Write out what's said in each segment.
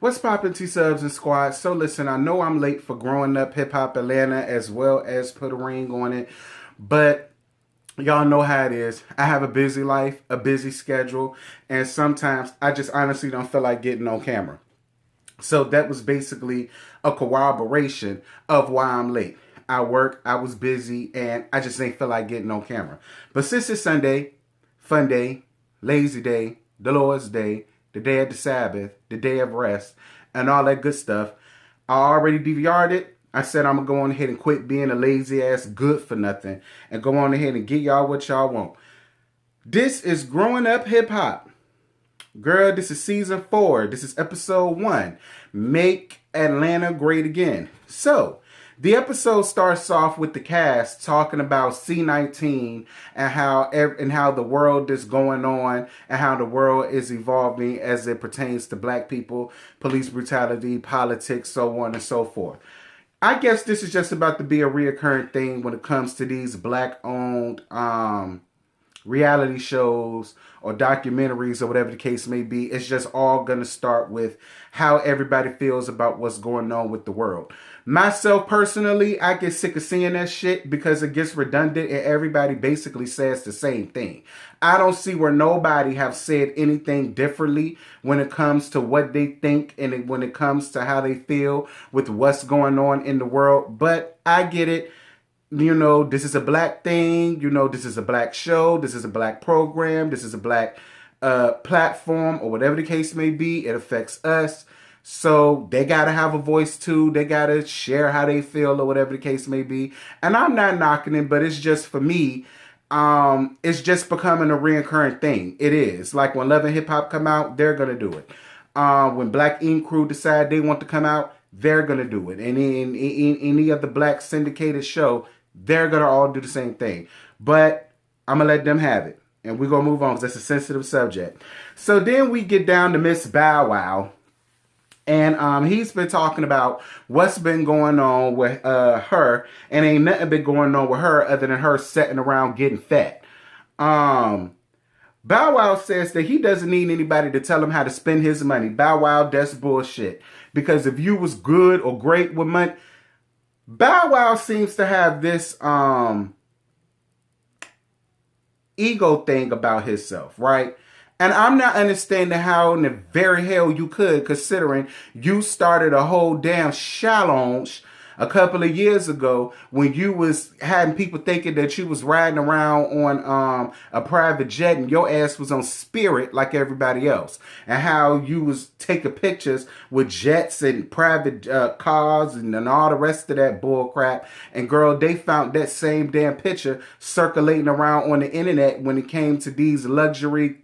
What's poppin', T-Subs and Squad? So listen, I know I'm late for Growing Up Hip Hop Atlanta as well as Put a Ring on It, but y'all know how it is. I have a busy life, a busy schedule, and sometimes I just honestly don't feel like getting on camera. So that was basically a corroboration of why I'm late. I work, I was busy, and I just ain't feel like getting on camera. But since it's Sunday, fun day, lazy day, the Lord's day, the day of the Sabbath, the day of rest, and all that good stuff, I already DVR'd it. I said I'm going to go on ahead and quit being a lazy ass good for nothing and go on ahead and get y'all what y'all want. This is Growing Up Hip Hop. Girl, this is season 4. This is episode 1. Make Atlanta Great Again. So, the episode starts off with the cast talking about C-19 and how the world is going on and how the world is evolving as it pertains to black people, police brutality, politics, so on and so forth. I guess this is just about to be a reoccurring thing when it comes to these black-owned reality shows or documentaries or whatever the case may be. It's just all going to start with how everybody feels about what's going on with the world. Myself personally, I get sick of seeing that shit because it gets redundant and everybody basically says the same thing. I don't see where nobody have said anything differently when it comes to what they think and when it comes to how they feel with what's going on in the world. But I get it. You know, this is a black thing. You know, this is a black show. This is a black program. This is a black platform or whatever the case may be. It affects us. So they got to have a voice too. They got to share how they feel or whatever the case may be. And I'm not knocking it, but it's just for me, it's just becoming a reoccurring thing. It is. Like when Love and Hip Hop come out, they're going to do it. When Black Ink Crew decide they want to come out, they're going to do it. And in any other black syndicated show, they're going to all do the same thing. But I'm going to let them have it. And we're going to move on because that's a sensitive subject. So then we get down to Miss Bow Wow. And he's been talking about what's been going on with her. And ain't nothing been going on with her other than her sitting around getting fat. Bow Wow says that he doesn't need anybody to tell him how to spend his money. Bow Wow, that's bullshit. Because if you was good or great with money, Bow Wow seems to have this ego thing about himself, right? And I'm not understanding how in the very hell you could, considering you started a whole damn challenge a couple of years ago when you was having people thinking that you was riding around on a private jet and your ass was on Spirit like everybody else, and how you was taking pictures with jets and private cars and all the rest of that bull crap. And girl, they found that same damn picture circulating around on the internet when it came to these luxury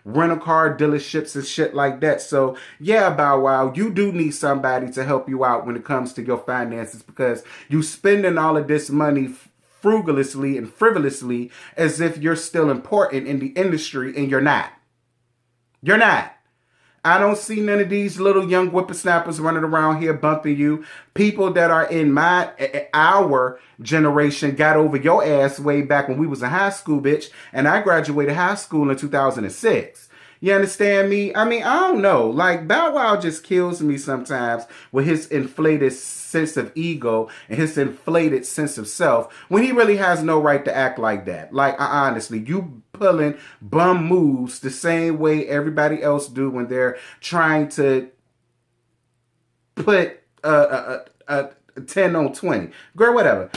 rental car dealerships and shit like that. So yeah, Bow Wow, you do need somebody to help you out when it comes to your finances, because you spending all of this money frugalously and frivolously as if you're still important in the industry, and you're not. You're not. I don't see none of these little young whippersnappers running around here bumping you. People that are in our generation got over your ass way back when we was in high school, bitch. And I graduated high school in 2006. You understand me? I mean, I don't know. Like, Bow Wow just kills me sometimes with his inflated sense of ego and his inflated sense of self when he really has no right to act like that. Like, honestly, you pulling bum moves the same way everybody else do when they're trying to put a 10 on 20. Girl, whatever.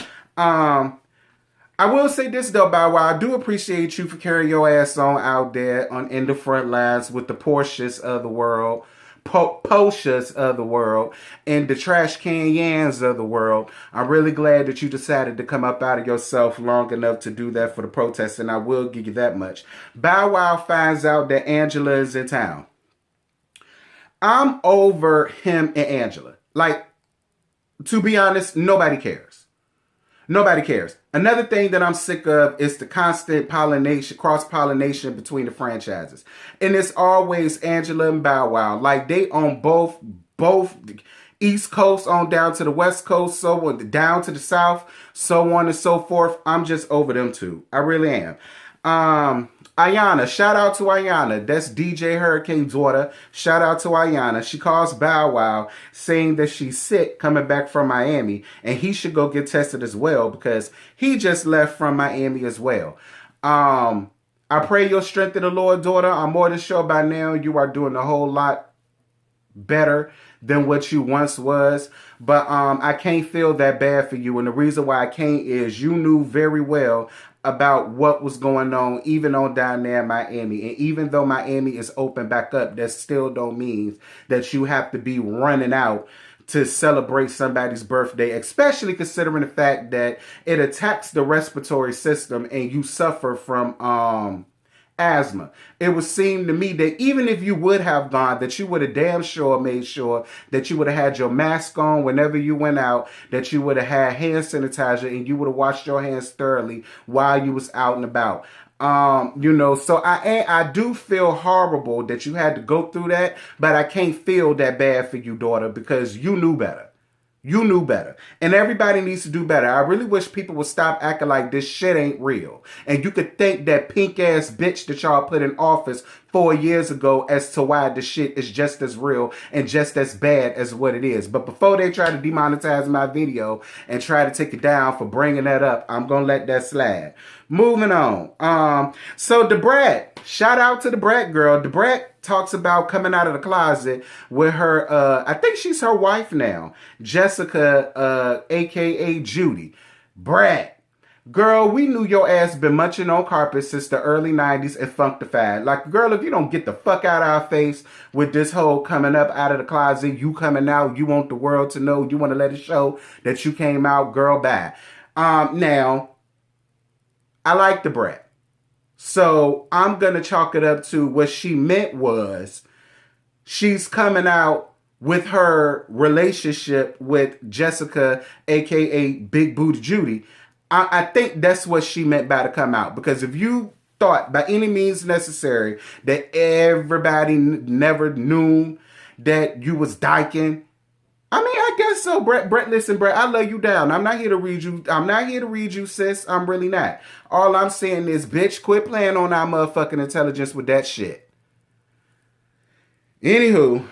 I will say this though, Bow Wow, I do appreciate you for carrying your ass on out there in the front lines with the Porsches of the world, Porsches of the world, and the trash can yans of the world. I'm really glad that you decided to come up out of yourself long enough to do that for the protest, and I will give you that much. Bow Wow finds out that Angela is in town. I'm over him and Angela. Like, to be honest, nobody cares. Nobody cares. Another thing that I'm sick of is the constant cross-pollination between the franchises. And it's always Angela and Bow Wow. Like, they on both East Coast on down to the West Coast, so on down to the South, so on and so forth. I'm just over them two. I really am. Ayana, shout out to Ayana. That's DJ Hurricane's daughter. Shout out to Ayana. She calls Bow Wow saying that she's sick coming back from Miami and he should go get tested as well because he just left from Miami as well. I pray your strength in the Lord, daughter. I'm more than sure by now you are doing a whole lot better than what you once was. But I can't feel that bad for you. And the reason why I can't is you knew very well about what was going on, even on down there in Miami. And even though Miami is open back up, that still don't mean that you have to be running out to celebrate somebody's birthday, especially considering the fact that it attacks the respiratory system and you suffer from asthma. It would seem to me that even if you would have gone, that you would have damn sure made sure that you would have had your mask on whenever you went out, that you would have had hand sanitizer and you would have washed your hands thoroughly while you was out and about. So I do feel horrible that you had to go through that, but I can't feel that bad for you, daughter, because you knew better. You knew better. And everybody needs to do better. I really wish people would stop acting like this shit ain't real. And you could thank that pink ass bitch that y'all put in office 4 years ago as to why the shit is just as real and just as bad as what it is. But before they try to demonetize my video and try to take it down for bringing that up, I'm going to let that slide. Moving on. So Debrat, shout out to the Brat girl. Debrat talks about coming out of the closet with her, I think she's her wife now, Jessica, aka Judy. Brat, girl, we knew your ass been munching on carpet since the early 90s and funkified. Like, girl, if you don't get the fuck out of our face with this whole coming up out of the closet, you coming out, you want the world to know, you want to let it show that you came out, girl, bye. Now, I like the Brat. So I'm going to chalk it up to what she meant was she's coming out with her relationship with Jessica, a.k.a. Big Booty Judy. I think that's what she meant by to come out. Because if you thought by any means necessary that everybody never knew that you was dyking, I mean, I guess so, Brett, listen, Brett, I love you down. I'm not here to read you. I'm not here to read you, sis. I'm really not. All I'm saying is, bitch, quit playing on our motherfucking intelligence with that shit. Anywho,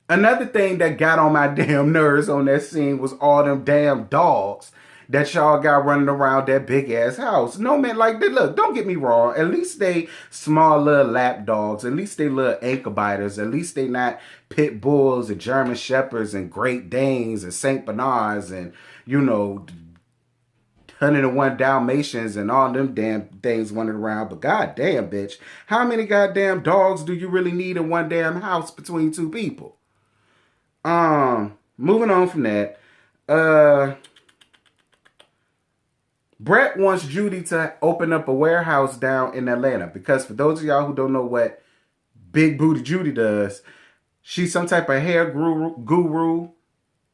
another thing that got on my damn nerves on that scene was all them damn dogs that y'all got running around that big ass house. No, man, like, look, don't get me wrong. At least they small little lap dogs. At least they little ankle biters. At least they not pit bulls and German shepherds and Great Danes and Saint Bernards and, 101 Dalmatians and all them damn things running around. But goddamn, bitch, how many goddamn dogs do you really need in one damn house between two people? Moving on from that, Brett wants Judy to open up a warehouse down in Atlanta because for those of y'all who don't know what Big Booty Judy does, she's some type of hair guru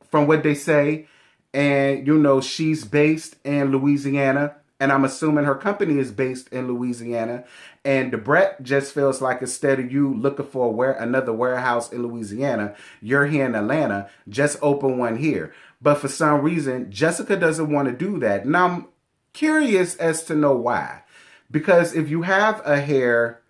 from what they say. And, she's based in Louisiana. And I'm assuming her company is based in Louisiana. And the Brett just feels like instead of you looking for another warehouse in Louisiana, you're here in Atlanta, just open one here. But for some reason, Jessica doesn't want to do that. And I'm curious as to know why. Because if you have a hair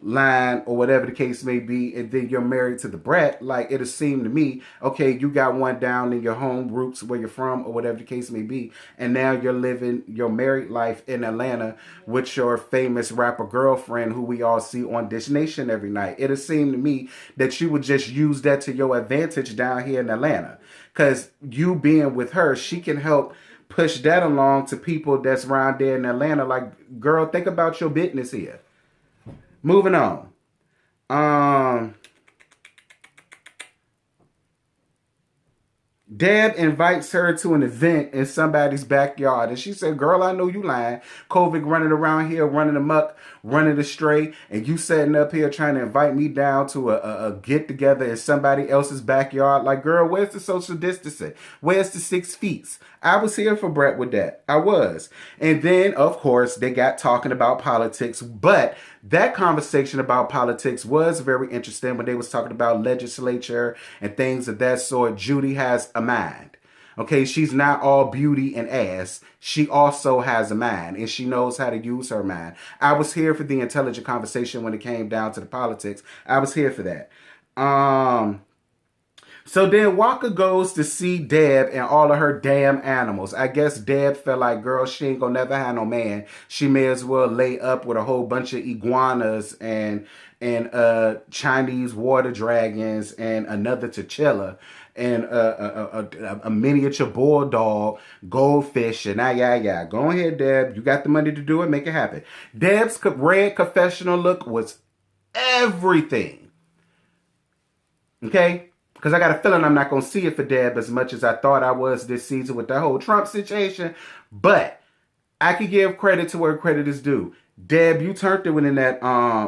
line or whatever the case may be, and then you're married to the Brett, like it'll seem to me, okay, you got one down in your home roots where you're from or whatever the case may be, and now you're living your married life in Atlanta with your famous rapper girlfriend who we all see on Dish Nation every night. It'll seem to me that you would just use that to your advantage down here in Atlanta, because you being with her, she can help push that along to people that's around there in Atlanta. Like, girl, think about your business here. Moving on. Deb invites her to an event in somebody's backyard. And she said, girl, I know you lying. COVID running around here, running amok, running astray. And you sitting up here trying to invite me down to a get-together in somebody else's backyard. Like, girl, where's the social distancing? Where's the 6 feet? I was here for Brett with that. I was. And then, of course, they got talking about politics. But that conversation about politics was very interesting when they was talking about legislature and things of that sort. Judy has a mind. Okay, she's not all beauty and ass. She also has a mind, and she knows how to use her mind. I was here for the intelligent conversation when it came down to the politics. I was here for that. So then Walker goes to see Deb and all of her damn animals. I guess Deb felt like, girl, she ain't gonna never have no man. She may as well lay up with a whole bunch of iguanas and Chinese water dragons and another chinchilla and a miniature bulldog, goldfish, and yeah. Go ahead, Deb. You got the money to do it. Make it happen. Deb's red confessional look was everything. Okay? Because I got a feeling I'm not going to see it for Deb as much as I thought I was this season with the whole Trump situation. But I could give credit to where credit is due. Deb, you turned it in that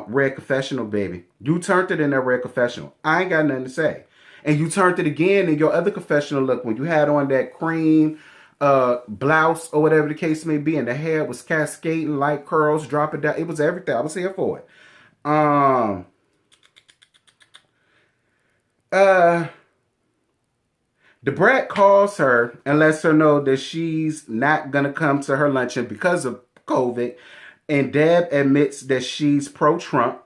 red confessional, baby. You turned it in that red confessional. I ain't got nothing to say. And you turned it again in your other confessional look when you had on that cream blouse or whatever the case may be. And the hair was cascading like curls, dropping down. It was everything. I was here for it. The brat calls her and lets her know that she's not going to come to her luncheon because of COVID. And Deb admits that she's pro-Trump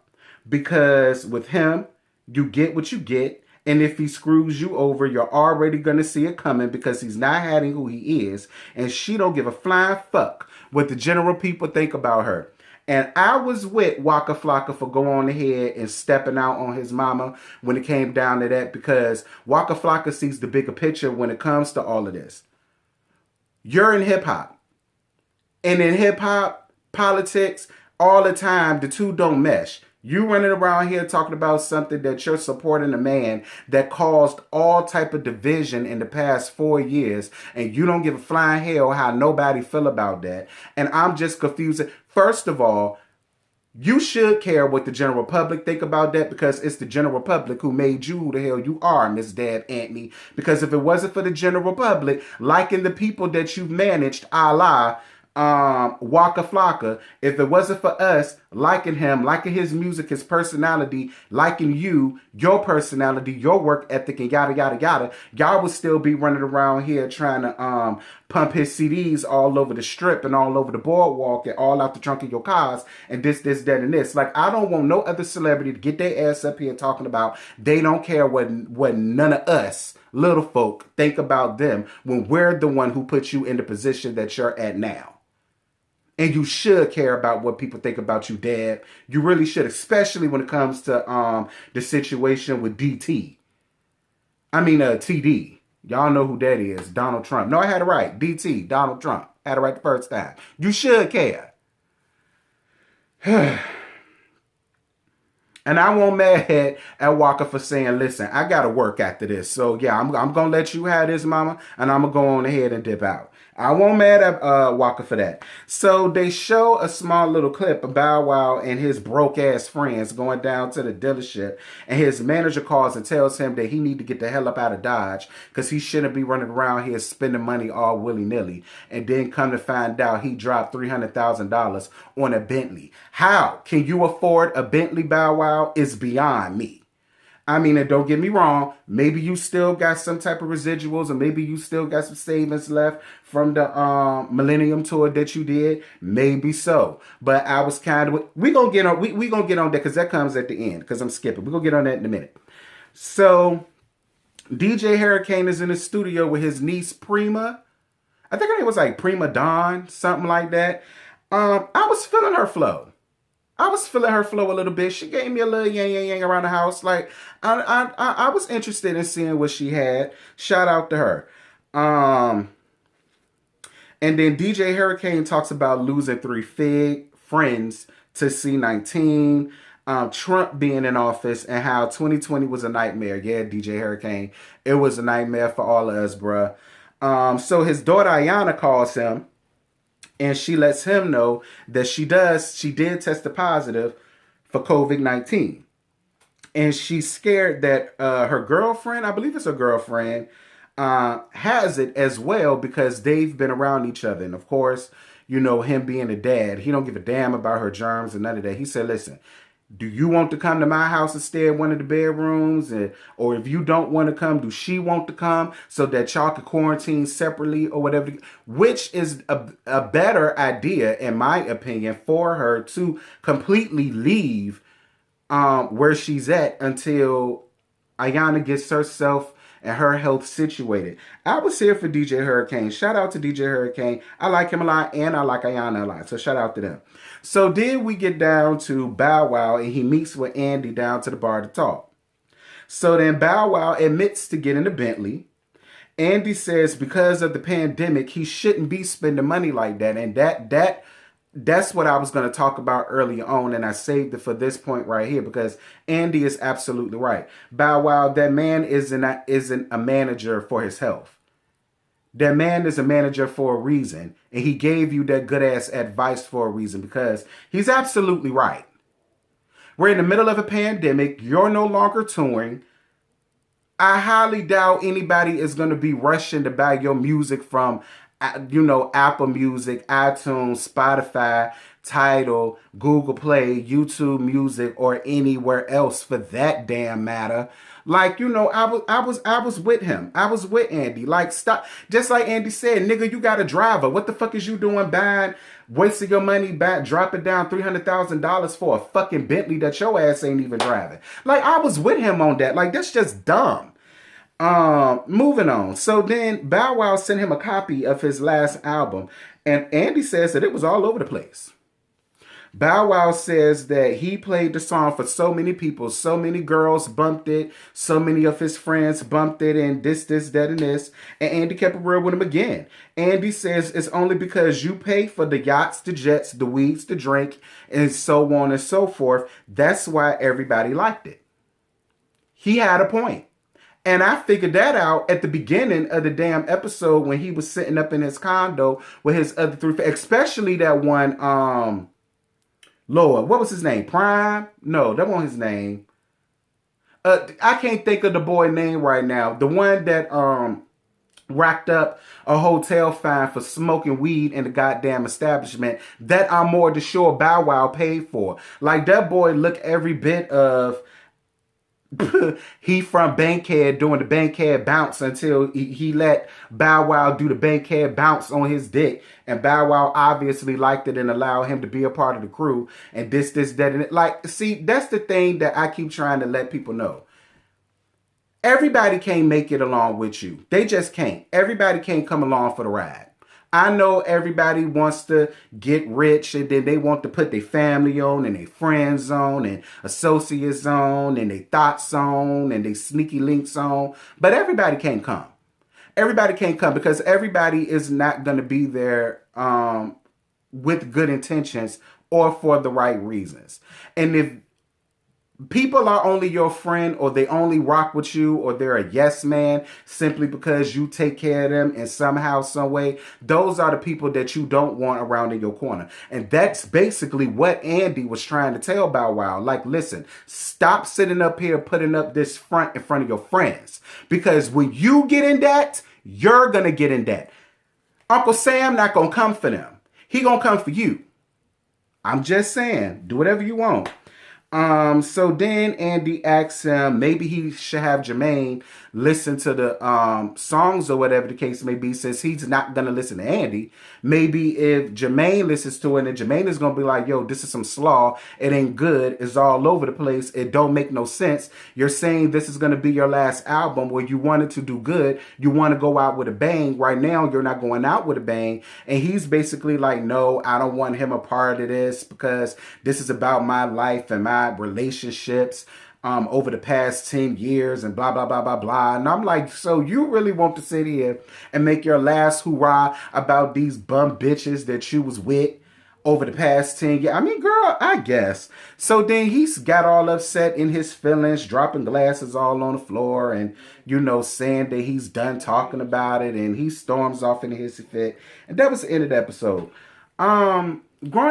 because with him, you get what you get. And if he screws you over, you're already going to see it coming because he's not hiding who he is. And she don't give a flying fuck what the general people think about her. And I was with Waka Flocka for going ahead and stepping out on his mama when it came down to that because Waka Flocka sees the bigger picture when it comes to all of this. You're in hip-hop. And in hip-hop, politics, all the time, the two don't mesh. You running around here talking about something that you're supporting a man that caused all type of division in the past 4 years, and you don't give a flying hell how nobody feel about that. And I'm just confused. First of all, you should care what the general public think about that because it's the general public who made you who the hell you are, Miss Deb Antony. Because if it wasn't for the general public, liking the people that you've managed, a la Waka Flocka, if it wasn't for us liking him, liking his music, his personality, liking you, your personality, your work ethic, and yada yada yada, y'all would still be running around here trying to pump his CDs all over the strip and all over the boardwalk and all out the trunk of your cars and this, that, and this. Like, I don't want no other celebrity to get their ass up here talking about they don't care what none of us little folk think about them when we're the one who put you in the position that you're at now. And you should care about what people think about you, Dad. You really should, especially when it comes to the situation with DT. I mean, TD. Y'all know who that is, Donald Trump. No, I had it right. DT, Donald Trump. Had it right the first time. You should care. And I won't mad at Walker for saying, listen, I got to work after this. So, yeah, I'm going to let you have this, mama, and I'm going to go on ahead and dip out. I won't mad at Walker for that. So they show a small little clip of Bow Wow and his broke-ass friends going down to the dealership. And his manager calls and tells him that he need to get the hell up out of Dodge because he shouldn't be running around here spending money all willy-nilly. And then come to find out he dropped $300,000 on a Bentley. How can you afford a Bentley, Bow Wow? It's beyond me. I mean, and don't get me wrong, maybe you still got some type of residuals or maybe you still got some savings left from the Millennium Tour that you did. Maybe so. But I was kind of, we're going to get on, we going to get on that because that comes at the end because I'm skipping. We're going to get on that in a minute. So DJ Hurricane is in the studio with his niece Prima. I think her name was like Prima Dawn, something like that. I was feeling her flow. a little bit. She gave me a little yang around the house. Like, I was interested in seeing what she had. Shout out to her. And then DJ Hurricane talks about losing 3 friends to C-19, Trump being in office, and how 2020 was a nightmare. Yeah, DJ Hurricane, it was a nightmare for all of us, bruh. So his daughter Ayanna calls him. And she lets him know that she did test positive for COVID-19. And she's scared that her girlfriend, I believe it's her girlfriend, has it as well because they've been around each other. And of course, you know, him being a dad, he don't give a damn about her germs and none of that. He said, listen, Do you want to come to my house and stay in one of the bedrooms? Or if you don't want to come, do she want to come so that y'all can quarantine separately or whatever? Which is a better idea, in my opinion, for her to completely leave where she's at until Ayana gets herself and her health situated. I was here for DJ Hurricane. Shout out to DJ Hurricane. I like him a lot, and I like Ayana a lot. So shout out to them. So then we get down to Bow Wow, and he meets with Andy down to the bar to talk. So then Bow Wow admits to getting a Bentley. Andy says because of the pandemic, he shouldn't be spending money like that. And that's what I was going to talk about earlier on, and I saved it for this point right here because Andy is absolutely right. Bow Wow, that man isn't a manager for his health. That man is a manager for a reason, and he gave you that good-ass advice for a reason because he's absolutely right. We're in the middle of a pandemic. You're no longer touring. I highly doubt anybody is going to be rushing to buy your music from Apple Music, iTunes, Spotify, Tidal, Google Play, YouTube Music, or anywhere else for that damn matter. Like, I was with him. I was with Andy. Like, stop. Just like Andy said, nigga, you got a driver. What the fuck is you doing wasting your money dropping down $300,000 for a fucking Bentley that your ass ain't even driving? Like, I was with him on that. Like, that's just dumb. Moving on. So then Bow Wow sent him a copy of his last album, and Andy says that it was all over the place. Bow Wow says that he played the song for so many people, so many girls bumped it, so many of his friends bumped it, and this, that, and this, and Andy kept it real with him again. Andy says it's only because you pay for the yachts, the jets, the weeds, the drink, and so on and so forth. That's why everybody liked it. He had a point. And I figured that out at the beginning of the damn episode when he was sitting up in his condo with his other three, especially that one, Lord, what was his name? Prime? No, that wasn't his name. I can't think of the boy name right now. The one that racked up a hotel fine for smoking weed in the goddamn establishment that I'm more than sure Bow Wow paid for. Like, that boy looked every bit of he from Bankhead doing the Bankhead bounce until he let Bow Wow do the Bankhead bounce on his dick, and Bow Wow obviously liked it and allowed him to be a part of the crew, and this, that, and it. Like, see, that's the thing that I keep trying to let people know. Everybody can't make it along with you. They just can't. Everybody can't come along for the ride. I know everybody wants to get rich, and then they want to put their family on, and their friends on, and associates on, and their thoughts on, and their sneaky links on. But everybody can't come. Everybody can't come because everybody is not going to be there with good intentions or for the right reasons. And if people are only your friend, or they only rock with you, or they're a yes man simply because you take care of them in somehow, some way, those are the people that you don't want around in your corner. And that's basically what Andy was trying to tell Bow Wow. Like, listen, stop sitting up here putting up this front in front of your friends, because when you get in debt, you're gonna get in debt. Uncle Sam not gonna come for them. He gonna come for you. I'm just saying, do whatever you want. So then Andy asks him, maybe he should have Jermaine listen to the songs or whatever the case may be, since he's not going to listen to Andy. Maybe if Jermaine listens to it, and Jermaine is going to be like, yo, this is some slaw. It ain't good. It's all over the place. It don't make no sense. You're saying this is going to be your last album where you wanted to do good. You want to go out with a bang. Right now, you're not going out with a bang. And he's basically like, no, I don't want him a part of this, because this is about my life and my relationships over the past 10 years and blah, blah, blah, blah, blah. And I'm like, so you really want to sit here and make your last hurrah about these bum bitches that you was with over the past 10 years? I mean, girl, I guess. So then he's got all upset in his feelings, dropping glasses all on the floor and, saying that he's done talking about it, and he storms off into his fit. And that was the end of the episode. Growing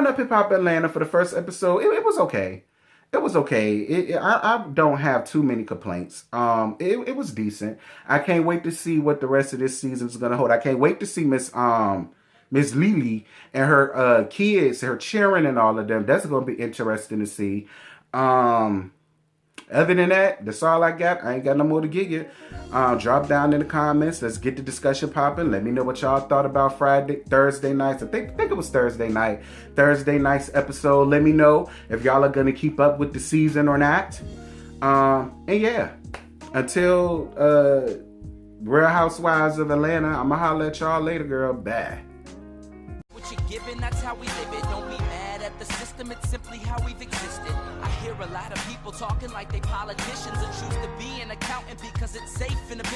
Up Hip Hop Atlanta, for the first episode, it was okay. It was okay. I don't have too many complaints. It was decent. I can't wait to see what the rest of this season is going to hold. I can't wait to see Miss Lily and her kids, her cheering and all of them. That's going to be interesting to see. Other than that, that's all I got. I ain't got no more to give you. Drop down in the comments. Let's get the discussion popping. Let me know what y'all thought about Thursday nights. I think it was Thursday night. Thursday night's episode. Let me know if y'all are gonna keep up with the season or not. And yeah, until Real Housewives of Atlanta, I'ma holler at y'all later, girl. Bye. What you're given, that's how we live it. Don't be mad at the system, it's simply how we've existed. I hear a lot of people talking like they politicians and choose to be an accountant because it's safe in the business.